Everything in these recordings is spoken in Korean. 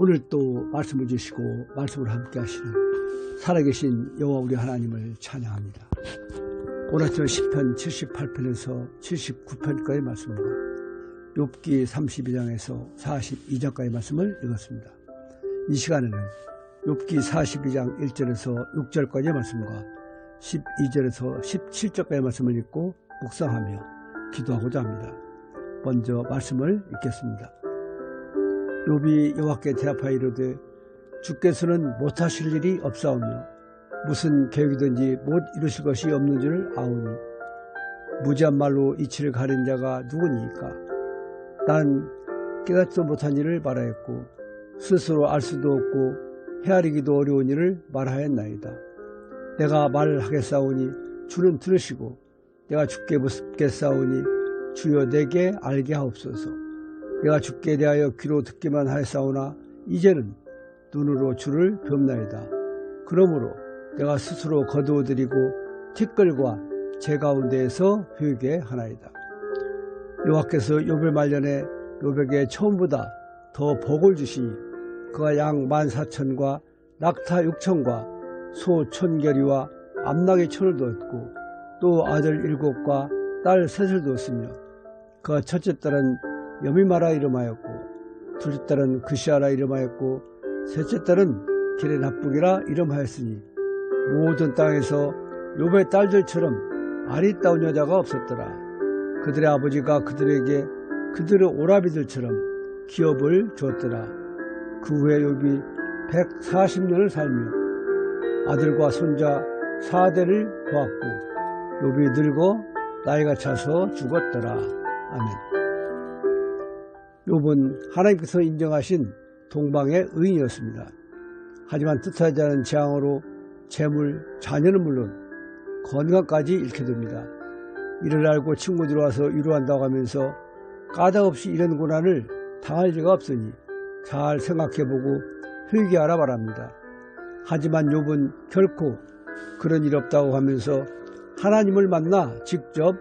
오늘 또 말씀을 주시고 말씀을 함께 하시는 살아계신 여호와 우리 하나님을 찬양합니다. 오늘 아침 시편 78편에서 79편까지 말씀과 욥기 32장에서 42장까지 말씀을 읽었습니다. 이 시간에는 욥기 42장 1절에서 6절까지의 말씀과 12절에서 17절까지의 말씀을 읽고 묵상하며 기도하고자 합니다. 먼저 말씀을 읽겠습니다. 욥이 여호와께 대합하여 이르되 주께서는 못하실 일이 없사오며 무슨 계획이든지 못 이루실 것이 없는 줄 아오니 무지한 말로 이치를 가린 자가 누구니이까. 난 깨닫지도 못한 일을 말하였고 스스로 알 수도 없고 헤아리기도 어려운 일을 말하였나이다. 내가 말하겠사오니 주는 들으시고 내가 주께 묻겠사오니 주여 내게 알게 하옵소서. 내가 주께 대하여 귀로 듣기만 하였사오나 이제는 눈으로 주를 뵙나이다. 그러므로 내가 스스로 거두어드리고 티끌과 제 가운데에서 회개 하나이다. 여호와께서 욥을 말년에 욥에게 처음보다 더 복을 주시니 그가 양 14,000과 낙타 6,000과 소 1,000결이와 암나귀 1,000을 두었고 또 아들 7과 딸 3을 두었으며 그가 첫째 딸은 여미마라 이름하였고 둘째 딸은 그시아라 이름하였고 셋째 딸은 기레나쁘기라 이름하였으니 모든 땅에서 욥의 딸들처럼 아리따운 여자가 없었더라. 그들의 아버지가 그들에게 그들의 오라비들처럼 기업을 주었더라. 그 후에 욥이 140년을 살며 아들과 손자 4대를 보았고 욥이 늙어 나이가 차서 죽었더라. 아멘. 욥은 하나님께서 인정하신 동방의 의인이었습니다. 하지만 뜻하지 않은 재앙으로 재물, 자녀는 물론 건강까지 잃게 됩니다. 이를 알고 친구들이 와서 위로한다고 하면서 까닭없이 이런 고난을 당할 리가 없으니 잘 생각해보고 회개하라 바랍니다. 하지만 욥은 결코 그런 일 없다고 하면서 하나님을 만나 직접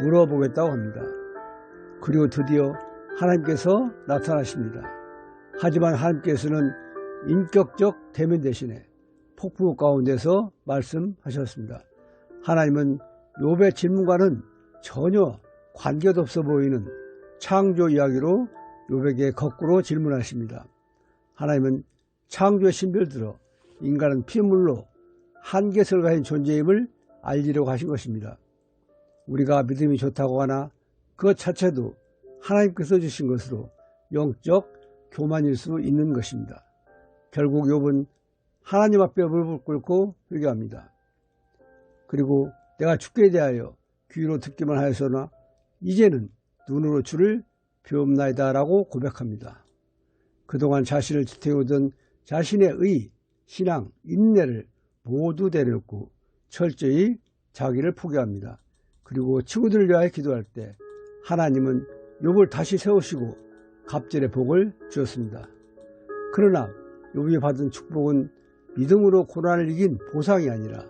물어보겠다고 합니다. 그리고 드디어 하나님께서 나타나십니다. 하지만 하나님께서는 인격적 대면 대신에 폭풍 가운데서 말씀하셨습니다. 하나님은 욥의 질문과는 전혀 관계도 없어 보이는 창조 이야기로 욥에게 거꾸로 질문하십니다. 하나님은 창조의 신비를 들어 인간은 피물로 한계성을 가진 존재임을 알리려고 하신 것입니다. 우리가 믿음이 좋다고 하나 그 자체도 하나님께서 주신 것으로 영적 교만일 수 있는 것입니다. 결국 욥은 하나님 앞에 무릎을 꿇고 회개합니다. 그리고 내가 주께 대하여 귀로 듣기만 하였으나 이제는 눈으로 주를 배움나이다 라고 고백합니다. 그동안 자신을 지태우던 자신의 의, 신앙, 인내를 모두 내려놓고 철저히 자기를 포기합니다. 그리고 친구들을 위하여 기도할 때 하나님은 욥을 다시 세우시고 갑절의 복을 주었습니다. 그러나 욥이 받은 축복은 믿음으로 고난을 이긴 보상이 아니라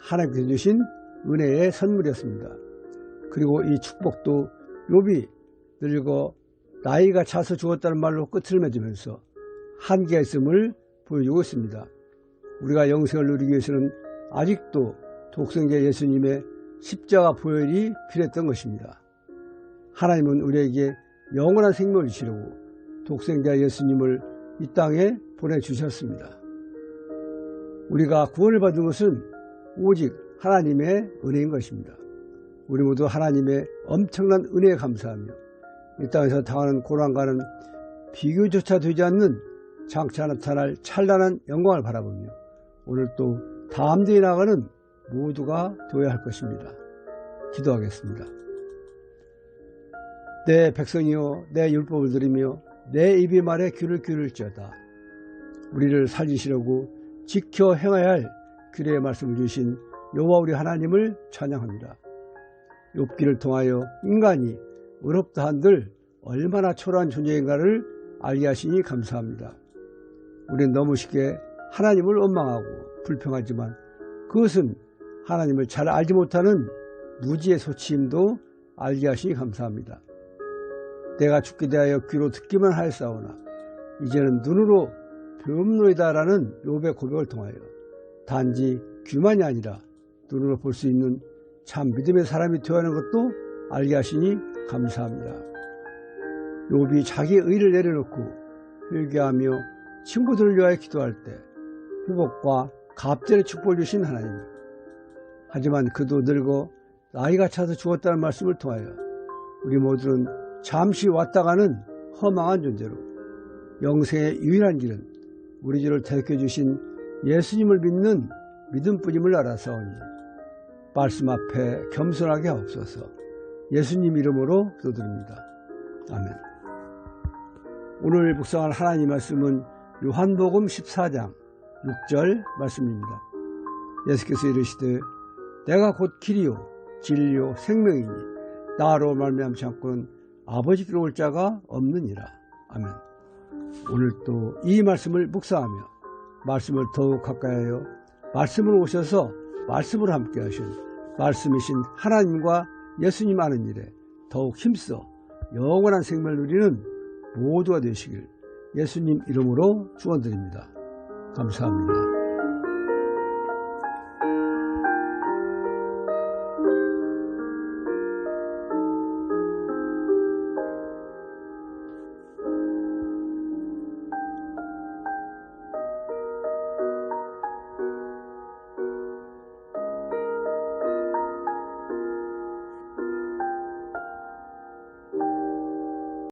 하나님께서 주신 은혜의 선물이었습니다. 그리고 이 축복도 욥이 늙어 나이가 차서 죽었다는 말로 끝을 맺으면서 한계가 있음을 보여주고 있습니다. 우리가 영생을 누리기 위해서는 아직도 독생자 예수님의 십자가 보혈이 필요했던 것입니다. 하나님은 우리에게 영원한 생명을 주시려고 독생자 예수님을 이 땅에 보내주셨습니다. 우리가 구원을 받은 것은 오직 하나님의 은혜인 것입니다. 우리 모두 하나님의 엄청난 은혜에 감사하며 이 땅에서 당하는 고난과는 비교조차 되지 않는 장차 나타날 찬란한 영광을 바라보며 오늘 또 다음 대에 나가는 모두가 되어야 할 것입니다. 기도하겠습니다. 내 백성이여 내 율법을 들으며 내 입이 말에 귀를 기울일지어다. 우리를 살리시려고 지켜 행해야 할 규례의 말씀을 주신 여호와 우리 하나님을 찬양합니다. 욥기를 통하여 인간이 의롭다 한들 얼마나 초라한 존재인가를 알게 하시니 감사합니다. 우리는 너무 쉽게 하나님을 원망하고 불평하지만 그것은 하나님을 잘 알지 못하는 무지의 소치임도 알게 하시니 감사합니다. 내가 주께 대하여 귀로 듣기만 하였사오나 이제는 눈으로 배움노이다라는 욥의 고백을 통하여 단지 귀만이 아니라 눈으로 볼 수 있는 참 믿음의 사람이 되어야 하는 것도 알게 하시니 감사합니다. 욥이 자기의 의를 내려놓고 회개하며 친구들을 위하여 기도할 때 회복과 갑절의 축복을 주신 하나님. 하지만 그도 늙어 나이가 차서 죽었다는 말씀을 통하여 우리 모두는 잠시 왔다 가는 허망한 존재로 영생의 유일한 길은 우리 주를 대표해 주신 예수님을 믿는 믿음뿐임을 알아서오니 말씀 앞에 겸손하게 하옵소서. 예수님 이름으로 기도드립니다. 아멘. 오늘 묵상할 하나님 말씀은 요한복음 14장 6절 말씀입니다. 예수께서 이르시되 내가 곧 길이요 진리요 생명이니 나로 말미암지 않고는 아버지께로 올 자가 없느니라. 아멘. 오늘 또 이 말씀을 묵상하며 말씀을 더욱 가까이하여 말씀으로 오셔서 말씀으로 함께 하신 말씀이신 하나님과 예수님 아는 일에 더욱 힘써 영원한 생명을 누리는 모두가 되시길 예수님 이름으로 축원드립니다. 감사합니다.